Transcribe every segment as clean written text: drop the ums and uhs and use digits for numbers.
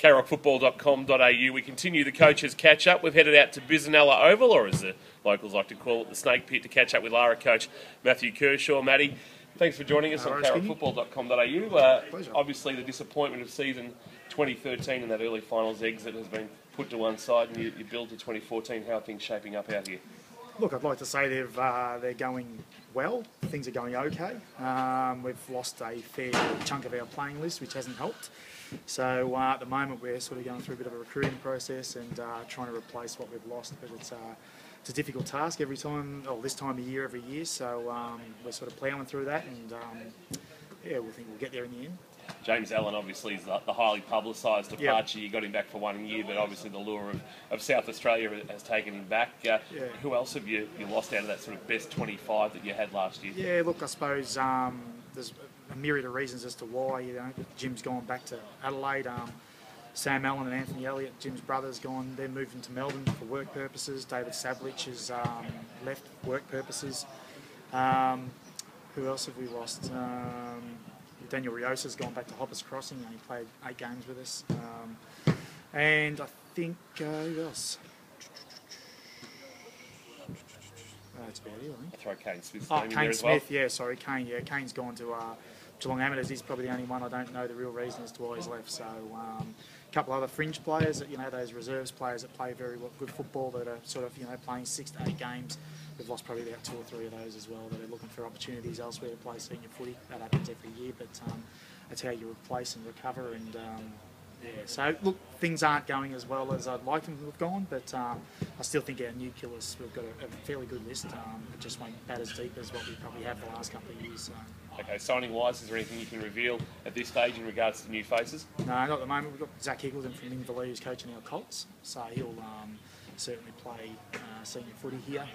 KRockFootball.com.au. We continue the coaches catch up. We've headed out to Bisanella Oval, or as the locals like to call it, the Snake Pit, to catch up with Lara coach Matthew Kershaw. Matty, thanks for joining us on KRockFootball.com.au. Obviously, the disappointment of season 2013 and that early finals exit has been put to one side, and you build to 2014. How are things shaping up out here? Look, I'd like to say they're going well. Things are going okay. We've lost a fair chunk of our playing list, which hasn't helped. So at the moment we're sort of going through a bit of a recruiting process and trying to replace what we've lost. But it's a difficult task every time, or this time of year, every year. So we're sort of ploughing through that, and yeah, we think we'll get there in the end. James Allen obviously is the highly publicised departure. Yep. You got him back for 1 year, but obviously the lure of South Australia has taken him back. Who else have you lost out of that sort of best 25 that you had last year? Yeah, look, I suppose there's a myriad of reasons as to why. Jim's gone back to Adelaide. Sam Allen and Anthony Elliott, Jim's brother's gone. They're moving to Melbourne for work purposes. David Sablich has left work purposes. Who else have we lost? Daniel Riosa's gone back to Hoppers Crossing, and he played 8 games with us. And I think, who else? That's about it, I think. I'll throw Kane Smith's name in Kane there as Smith, well. Yeah, sorry, Kane. Yeah, Kane's gone to Geelong Amateurs. He's probably the only one. I don't know the real reason as to why he's left. So a couple other fringe players, that, those reserves players that play very good football, that are sort of, playing 6 to 8 games. We've lost probably about 2 or 3 of those as well, that are looking for opportunities elsewhere to play senior footy. That happens every year, but that's how you replace and recover. And yeah, so look, things aren't going as well as I'd like them to have gone, but I still think our new killers, we've got a fairly good list. It just won't bat as deep as what we probably have the last couple of years. So. Okay, signing-wise, is there anything you can reveal at this stage in regards to new faces? No, not at the moment. We've got Zach Higgleton from Inverleigh who's coaching our Colts, so he'll certainly play senior footy here.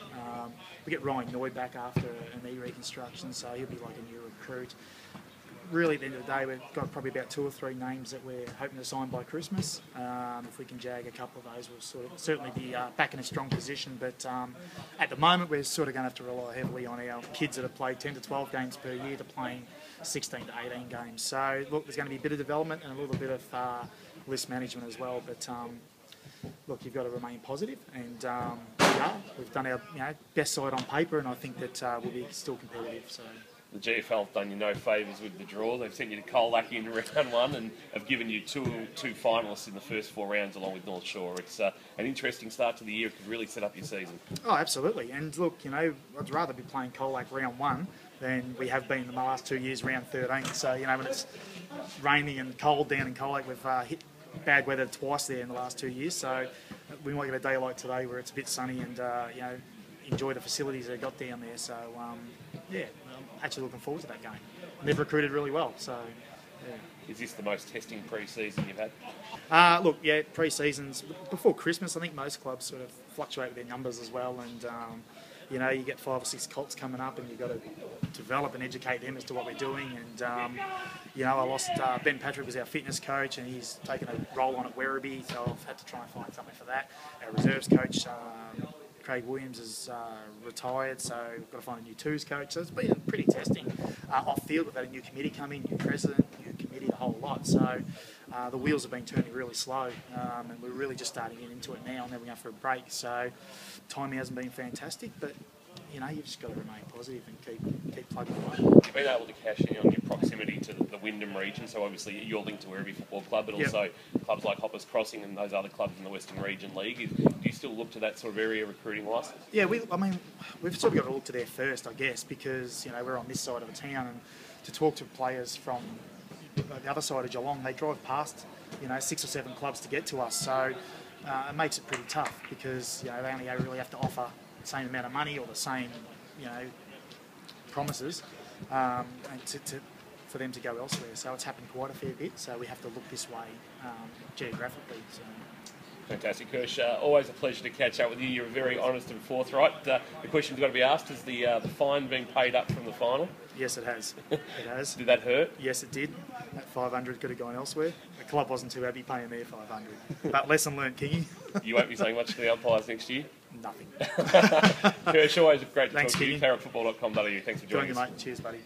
We get Ryan Noy back after a knee reconstruction, so he'll be like a new recruit. Really, at the end of the day, we've got probably about 2 or 3 names that we're hoping to sign by Christmas. If we can jag a couple of those, we'll certainly be back in a strong position. But at the moment, we're sort of going to have to rely heavily on our kids that have played 10 to 12 games per year to playing 16 to 18 games. So, look, there's going to be a bit of development and a little bit of list management as well. But look, you've got to remain positive, and we've done our best side on paper, and I think that we'll be still competitive. So. The GFL have done you no favours with the draw. They've sent you to Colac in round 1 and have given you two finalists in the first 4 rounds along with North Shore. It's an interesting start to the year. It could really set up your season. Oh, absolutely. And look, I'd rather be playing Colac round 1 than we have been in the last 2 years round 13. So, when it's raining and cold down in Colac, we've hit bad weather twice there in the last 2 years. So we might get a day like today where it's a bit sunny and, enjoy the facilities they've got down there. So, yeah, I'm actually looking forward to that game. They've recruited really well, so, yeah. Is this the most testing pre-season you've had? Look, yeah, pre-seasons. Before Christmas, I think most clubs sort of fluctuate with their numbers as well, and, you get 5 or 6 Colts coming up and you've got to develop and educate them as to what we're doing. And, I lost Ben Patrick was our fitness coach, and he's taken a role on at Werribee, so I've had to try and find something for that. Our reserves coach, Craig Williams, is retired, so we've got to find a new twos coach. So it's been pretty testing. Off-field, we've had a new committee come in, new president, new committee, a whole lot. So the wheels have been turning really slow, and we're really just starting to get into it now, and then we're going for a break. So timing hasn't been fantastic, but you've just got to remain positive and keep plugging away. You've been able to cash in on your proximity to the Wyndham region, so obviously you're linked to Werribee Football Club, but also clubs like Hoppers Crossing and those other clubs in the Western Region League. Do you still look to that sort of area recruiting-wise? Yeah, we've sort of got to look to there first, I guess, because we're on this side of the town, and to talk to players from the other side of Geelong, they drive past 6 or 7 clubs to get to us, so it makes it pretty tough because they only really have to offer the same amount of money or the same promises for them to go elsewhere. So it's happened quite a fair bit, so we have to look this way geographically. So. Fantastic, Kershaw. Always a pleasure to catch up with you. You're very honest and forthright. The question's got to be asked, is the fine being paid up from the final? Yes, it has. It has. Did that hurt? Yes, it did. That 500 could have gone elsewhere. The club wasn't too happy paying their 500. But lesson learned, Kingy. You won't be saying much to the umpires next year? Nothing. Kershaw, always great to Thanks, talk to you. KRockFootball.com.au. Thanks for joining us. Mate. Cheers, buddy.